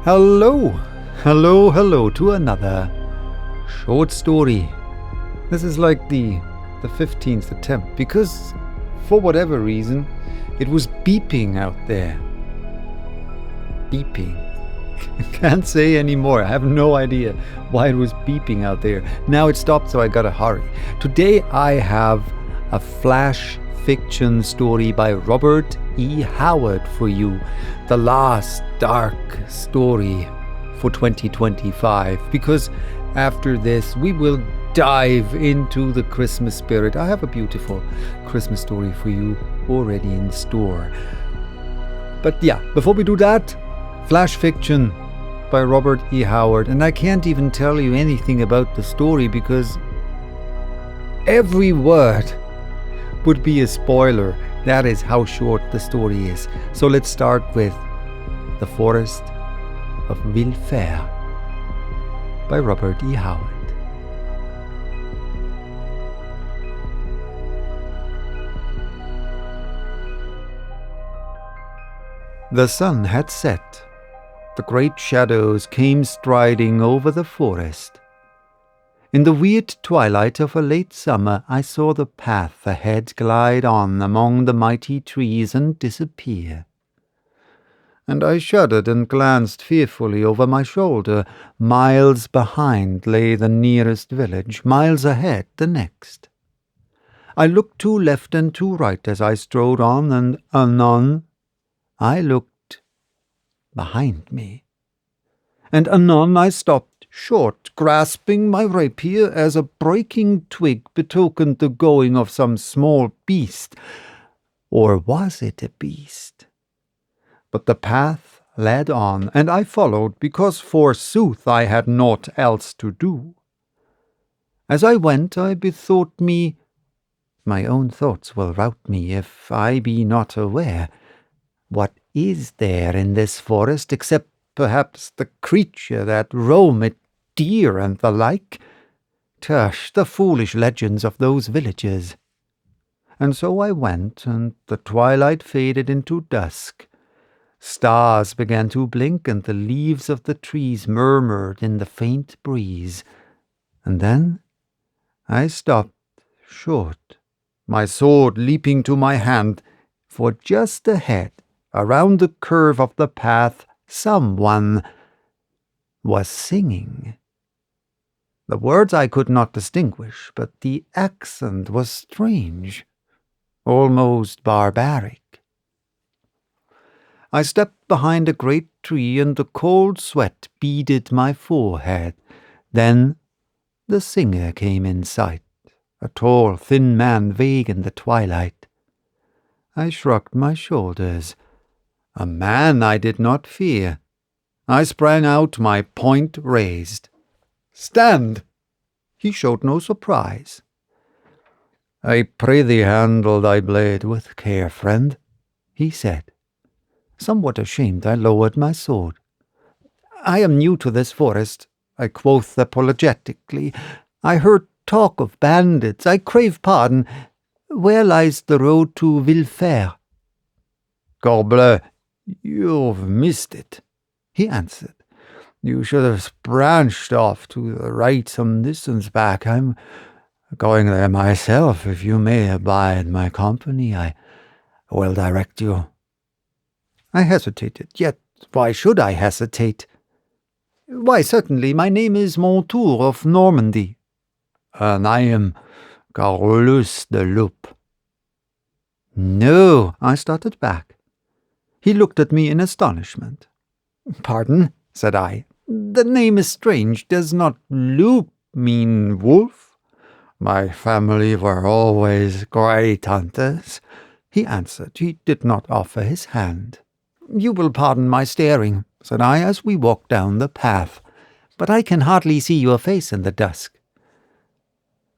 Hello, hello to another short story. This is like the 15th attempt because for whatever reason it was beeping out there. Beeping. Can't say anymore. I have no idea why it was beeping out there. Now it stopped, so I gotta hurry. Today I have a flash fiction story by Robert E. Howard for you. The last dark story for 2025. Because after this we will dive into the Christmas spirit. I have a beautiful Christmas story for you already in store. But yeah, before we do that, flash fiction by Robert E. Howard. And I can't even tell you anything about the story because every word would be a spoiler. That is how short the story is. So let's start with The Forest of Villefère by Robert E. Howard. The sun had set. The great shadows came striding over the forest. In the weird twilight of a late summer, I saw the path ahead glide on among the mighty trees and disappear. And I shuddered and glanced fearfully over my shoulder. Miles behind lay the nearest village, miles ahead the next. I looked to left and to right as I strode on, and anon I looked behind me. And anon I stopped short, grasping my rapier as a breaking twig betokened the going of some small beast. Or was it a beast? But the path led on, and I followed, because forsooth I had naught else to do. As I went, I bethought me, my own thoughts will rout me if I be not aware, what is there in this forest except perhaps the creature that roam it, deer and the like? Tush, the foolish legends of those villagers. And so I went, and the twilight faded into dusk. Stars began to blink, and the leaves of the trees murmured in the faint breeze. And then I stopped short, my sword leaping to my hand, for just ahead, around the curve of the path, someone was singing. The words I could not distinguish, but the accent was strange, almost barbaric. I stepped behind a great tree, and the cold sweat beaded my forehead. Then the singer came in sight, a tall, thin man vague in the twilight. I shrugged my shoulders. A man I did not fear. I sprang out, my point raised. "Stand!" He showed no surprise. "I pray thee handle thy blade with care, friend," he said. Somewhat ashamed, I lowered my sword. "I am new to this forest," I quoth apologetically. "I heard talk of bandits. I crave pardon. Where lies the road to Villefère?" "Corbleu, you've missed it," he answered. "You should have branched off to the right some distance back. I'm going there myself. If you may abide my company, I will direct you." I hesitated. Yet why should I hesitate? "Why, certainly, my name is Montour of Normandy." "And I am Carolus de Loup." "No," I started back. He looked at me in astonishment. "Pardon," said I. "The name is strange. Does not loup mean wolf?" "My family were always great hunters," he answered. He did not offer his hand. "You will pardon my staring," said I, as we walked down the path, "but I can hardly see your face in the dusk."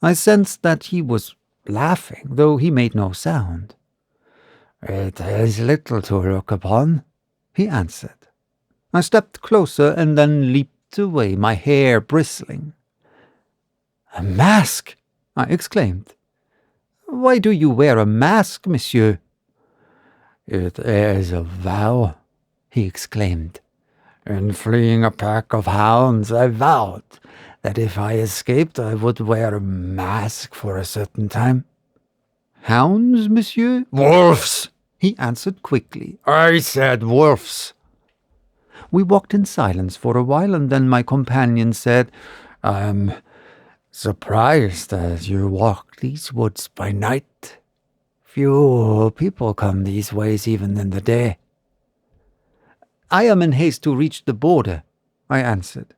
I sensed that he was laughing, though he made no sound. "It is little to look upon," he answered. I stepped closer and then leaped away, my hair bristling. "A mask!" I exclaimed. "Why do you wear a mask, monsieur?" "It is a vow," he exclaimed. In fleeing a pack of hounds, I vowed that if I escaped I would wear a mask for a certain time. Hounds, monsieur? Wolves, he answered quickly. I said wolves. We walked in silence for a while, and then my companion said, I'm surprised that you walk these woods by night. Few people come these ways even in the day. I am in haste to reach the border, I answered.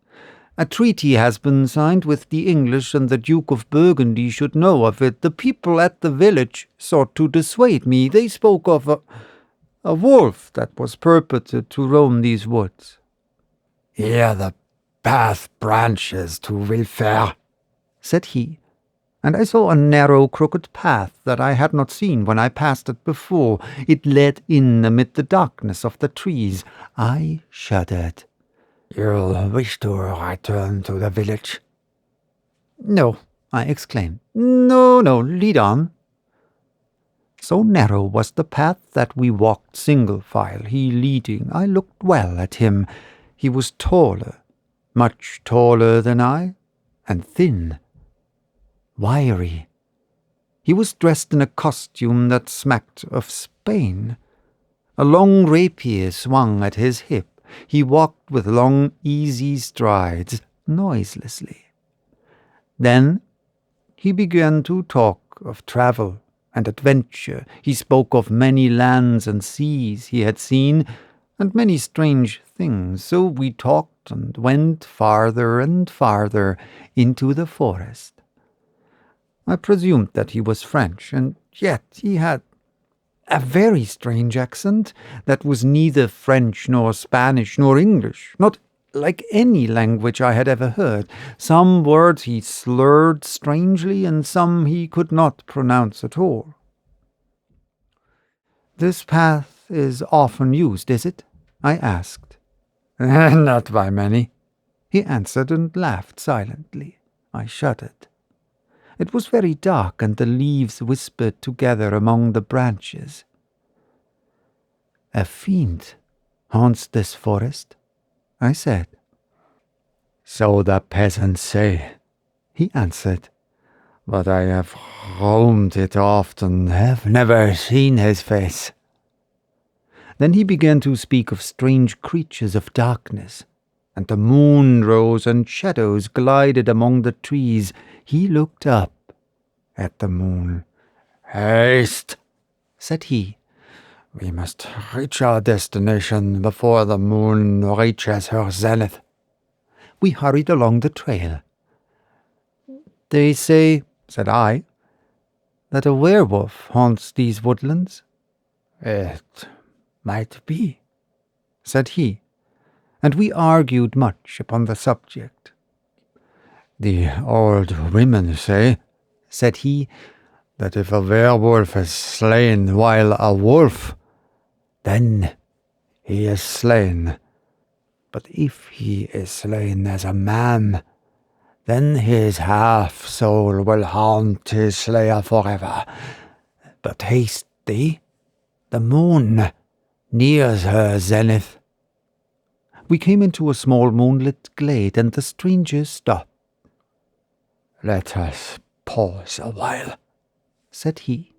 A treaty has been signed with the English, and the Duke of Burgundy should know of it. The people at the village sought to dissuade me. They spoke of a wolf that was purported to roam these woods. Here the path branches to Villefère, said he, and I saw a narrow, crooked path that I had not seen when I passed it before. It led in amid the darkness of the trees. I shuddered. You'll wish to return to the village? No, I exclaimed. No, lead on. So narrow was the path that we walked single file, he leading. I looked well at him. He was taller, much taller than I, and thin, wiry. He was dressed in a costume that smacked of Spain. A long rapier swung at his hip. He walked with long, easy strides, noiselessly. Then he began to talk of travel and adventure. He spoke of many lands and seas he had seen, and many strange things. So we talked and went farther and farther into the forest. I presumed that he was French, and yet he had a very strange accent that was neither French nor Spanish nor English, not like any language I had ever heard. Some words he slurred strangely, and some he could not pronounce at all. This path is often used, is it? I asked. Not by many, he answered, and laughed silently. I shuddered. It was very dark, and the leaves whispered together among the branches. A fiend haunts this forest, I said. So the peasants say, he answered, but I have roamed it often, have never seen his face. Then he began to speak of strange creatures of darkness, and the moon rose and shadows glided among the trees. He looked up at the moon. Haste, said he. We must reach our destination before the moon reaches her zenith. We hurried along the trail. They say, said I, that a werewolf haunts these woodlands. It might be, said he, and we argued much upon the subject. The old women say, said he, that if a werewolf is slain while a wolf, then he is slain. But if he is slain as a man, then his half-soul will haunt his slayer forever. But haste thee, the moon nears her zenith. We came into a small moonlit glade, and the stranger stopped. Let us pause a while, said he.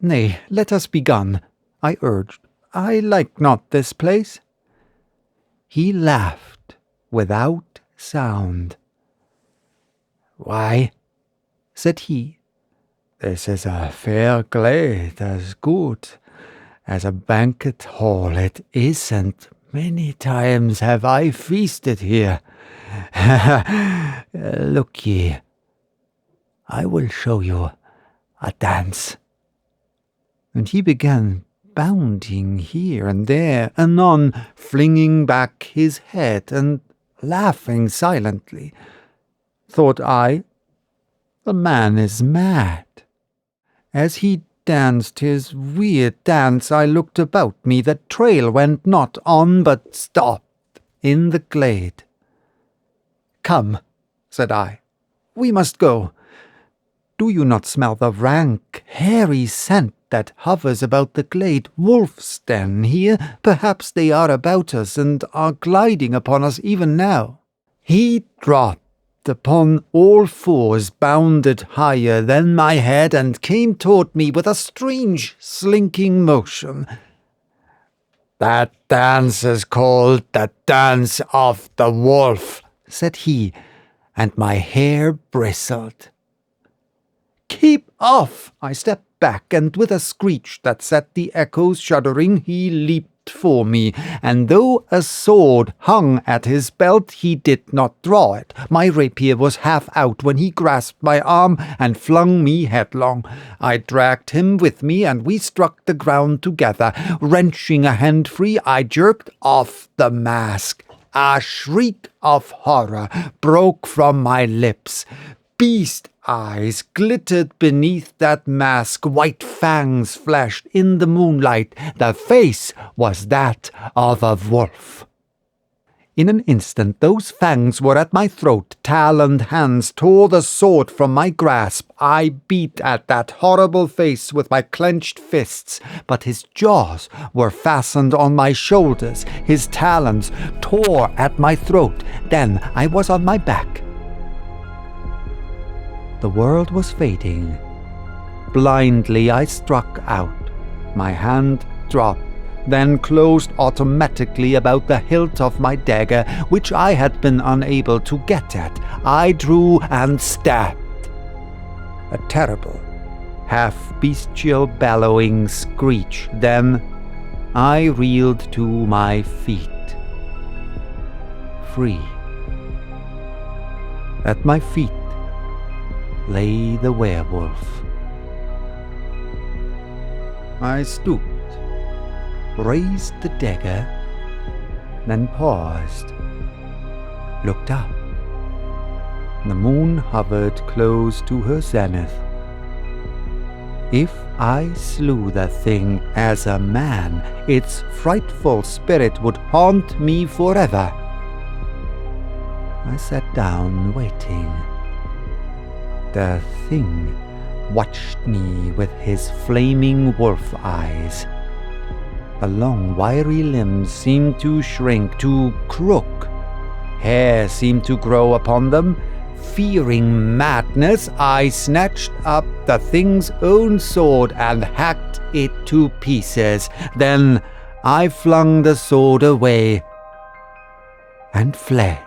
Nay, let us be gone, I urged. I like not this place. He laughed without sound. Why, said he, this is a fair glade, as good as a banquet hall it is, and many times have I feasted here. Look ye, I will show you a dance. And he began bounding here and there, anon flinging back his head and laughing silently. Thought I, the man is mad. As he danced his weird dance, I looked about me. The trail went not on, but stopped in the glade. Come, said I, we must go. Do you not smell the rank, hairy scent that hovers about the glade. Wolves, then, here? Perhaps they are about us, and are gliding upon us even now." He dropped upon all fours, bounded higher than my head, and came toward me with a strange, slinking motion. "That dance is called the Dance of the Wolf," said he, and my hair bristled. "Keep off!" I stepped back, and with a screech that set the echoes shuddering, he leaped for me, and though a sword hung at his belt, he did not draw it. My rapier was half out when he grasped my arm and flung me headlong. I dragged him with me, and we struck the ground together. Wrenching a hand free, I jerked off the mask. A shriek of horror broke from my lips. Beast eyes glittered beneath that mask. White fangs flashed in the moonlight. The face was that of a wolf. In an instant those fangs were at my throat. Taloned hands tore the sword from my grasp. I beat at that horrible face with my clenched fists, but his jaws were fastened on my shoulders. His talons tore at my throat. Then I was on my back. The world was fading. Blindly I struck out. My hand dropped, then closed automatically about the hilt of my dagger, which I had been unable to get at. I drew and stabbed. A terrible, half-bestial bellowing screech. Then I reeled to my feet. Free. At my feet lay the werewolf. I stooped, raised the dagger, then paused, looked up. The moon hovered close to her zenith. If I slew the thing as a man, its frightful spirit would haunt me forever. I sat down, waiting. The thing watched me with his flaming wolf eyes. The long, wiry limbs seemed to shrink, to crook. Hair seemed to grow upon them. Fearing madness, I snatched up the thing's own sword and hacked it to pieces. Then I flung the sword away and fled.